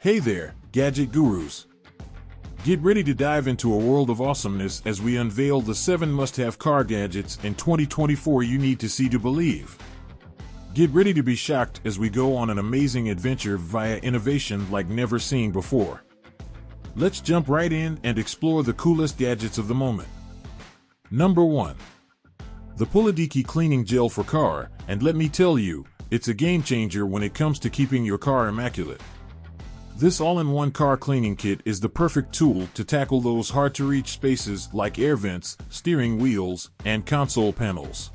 Hey there, gadget gurus. Get ready to dive into a world of awesomeness as we unveil the 7 must-have car gadgets in 2024 you need to see to believe. Get ready to be shocked as we go on an amazing adventure via innovation like never seen before. Let's jump right in and explore the coolest gadgets of the moment. Number 1. The PULABEE Cleaning Gel for Car, and let me tell you, it's a game changer when it comes to keeping your car immaculate. This all-in-one car cleaning kit is the perfect tool to tackle those hard-to-reach spaces like air vents, steering wheels, and console panels.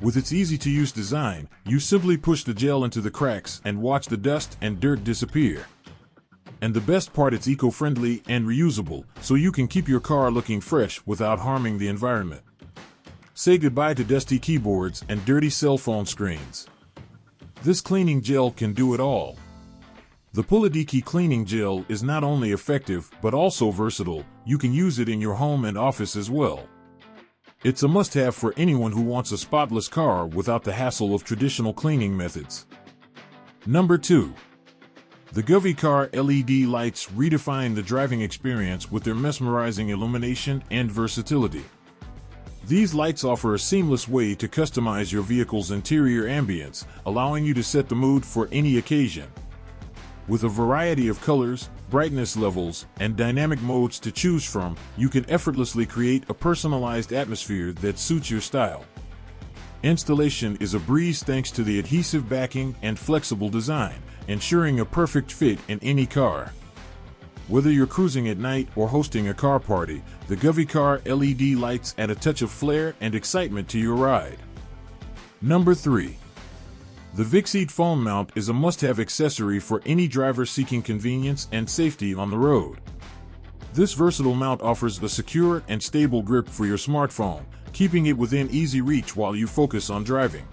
With its easy-to-use design, you simply push the gel into the cracks and watch the dust and dirt disappear. And the best part, it's eco-friendly and reusable, so you can keep your car looking fresh without harming the environment. Say goodbye to dusty keyboards and dirty cell phone screens. This cleaning gel can do it all. The PULABEE Cleaning Gel is not only effective but also versatile. You can use it in your home and office as well. It's a must-have for anyone who wants a spotless car without the hassle of traditional cleaning methods. Number 2. The GOVY Car LED Lights redefine the driving experience with their mesmerizing illumination and versatility. These lights offer a seamless way to customize your vehicle's interior ambience, allowing you to set the mood for any occasion. With a variety of colors, brightness levels, and dynamic modes to choose from, you can effortlessly create a personalized atmosphere that suits your style. Installation is a breeze thanks to the adhesive backing and flexible design, ensuring a perfect fit in any car. Whether you're cruising at night or hosting a car party, the GOVY Car LED lights add a touch of flair and excitement to your ride. Number 3. The VISEED phone mount is a must-have accessory for any driver seeking convenience and safety on the road. This versatile mount offers a secure and stable grip for your smartphone, keeping it within easy reach while you focus on driving.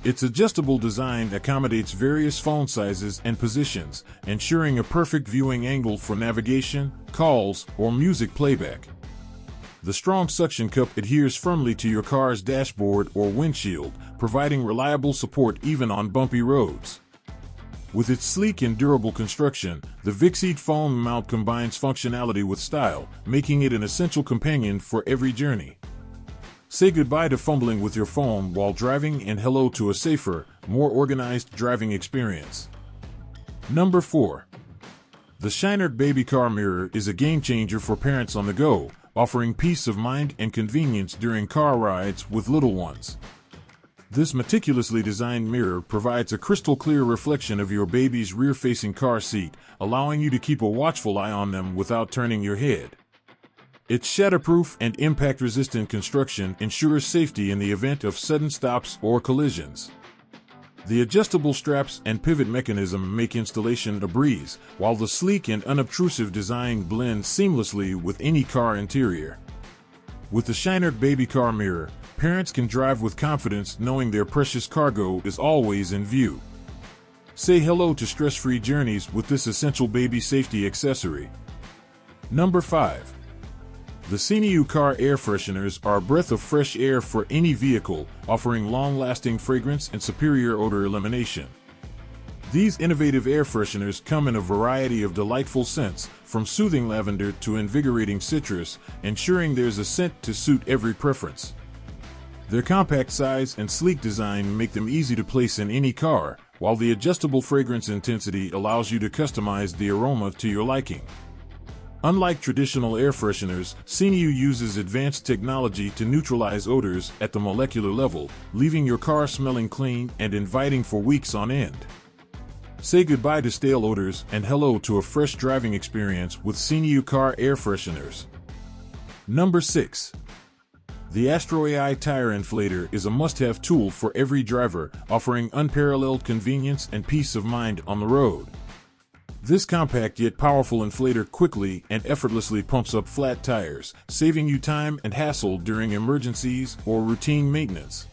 Its adjustable design accommodates various phone sizes and positions, ensuring a perfect viewing angle for navigation, calls, or music playback. The strong suction cup adheres firmly to your car's dashboard or windshield, providing reliable support even on bumpy roads. With its sleek and durable construction, the VISEED phone mount combines functionality with style, making it an essential companion for every journey. Say goodbye to fumbling with your phone while driving and hello to a safer, more organized driving experience. Number 4. The CUK Baby Car Mirror is a game changer for parents on the go, offering peace of mind and convenience during car rides with little ones. This meticulously designed mirror provides a crystal-clear reflection of your baby's rear-facing car seat, allowing you to keep a watchful eye on them without turning your head. Its shatterproof and impact-resistant construction ensures safety in the event of sudden stops or collisions. The adjustable straps and pivot mechanism make installation a breeze, while the sleek and unobtrusive design blends seamlessly with any car interior. With the CUK Baby Car Mirror, parents can drive with confidence knowing their precious cargo is always in view. Say hello to stress-free journeys with this essential baby safety accessory. Number 5. The CUK Car Air Fresheners are a breath of fresh air for any vehicle, offering long-lasting fragrance and superior odor elimination. These innovative air fresheners come in a variety of delightful scents, from soothing lavender to invigorating citrus, ensuring there's a scent to suit every preference. Their compact size and sleek design make them easy to place in any car, while the adjustable fragrance intensity allows you to customize the aroma to your liking. Unlike traditional air fresheners, CUK uses advanced technology to neutralize odors at the molecular level, leaving your car smelling clean and inviting for weeks on end. Say goodbye to stale odors and hello to a fresh driving experience with CUK Car Air Fresheners. Number 6. The Astro AI Tire Inflator is a must-have tool for every driver, offering unparalleled convenience and peace of mind on the road. This compact yet powerful inflator quickly and effortlessly pumps up flat tires, saving you time and hassle during emergencies or routine maintenance.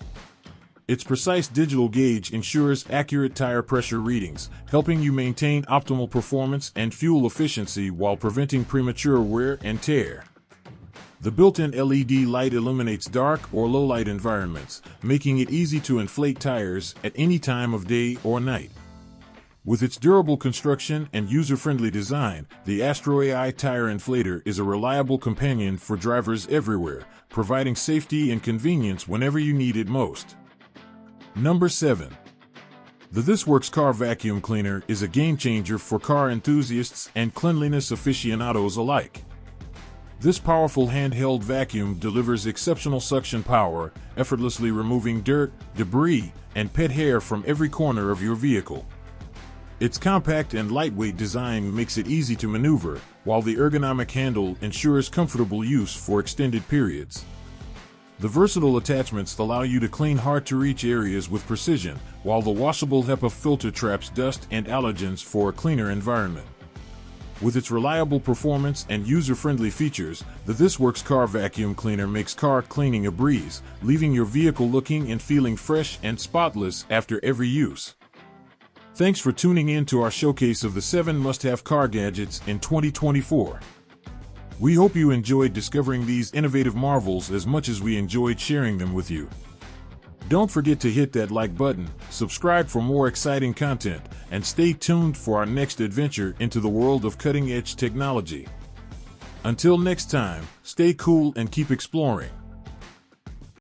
Its precise digital gauge ensures accurate tire pressure readings, helping you maintain optimal performance and fuel efficiency while preventing premature wear and tear. The built-in LED light illuminates dark or low-light environments, making it easy to inflate tires at any time of day or night. With its durable construction and user-friendly design, the Astro AI Tire Inflator is a reliable companion for drivers everywhere, providing safety and convenience whenever you need it most. Number 7. The This Works Car Vacuum Cleaner is a game-changer for car enthusiasts and cleanliness aficionados alike. This powerful handheld vacuum delivers exceptional suction power, effortlessly removing dirt, debris, and pet hair from every corner of your vehicle. Its compact and lightweight design makes it easy to maneuver, while the ergonomic handle ensures comfortable use for extended periods. The versatile attachments allow you to clean hard-to-reach areas with precision, while the washable HEPA filter traps dust and allergens for a cleaner environment. With its reliable performance and user-friendly features, the This Works Car Vacuum Cleaner makes car cleaning a breeze, leaving your vehicle looking and feeling fresh and spotless after every use. Thanks for tuning in to our showcase of the 7 must-have car gadgets in 2024. We hope you enjoyed discovering these innovative marvels as much as we enjoyed sharing them with you. Don't forget to hit that like button, subscribe for more exciting content, and stay tuned for our next adventure into the world of cutting-edge technology. Until next time, stay cool and keep exploring.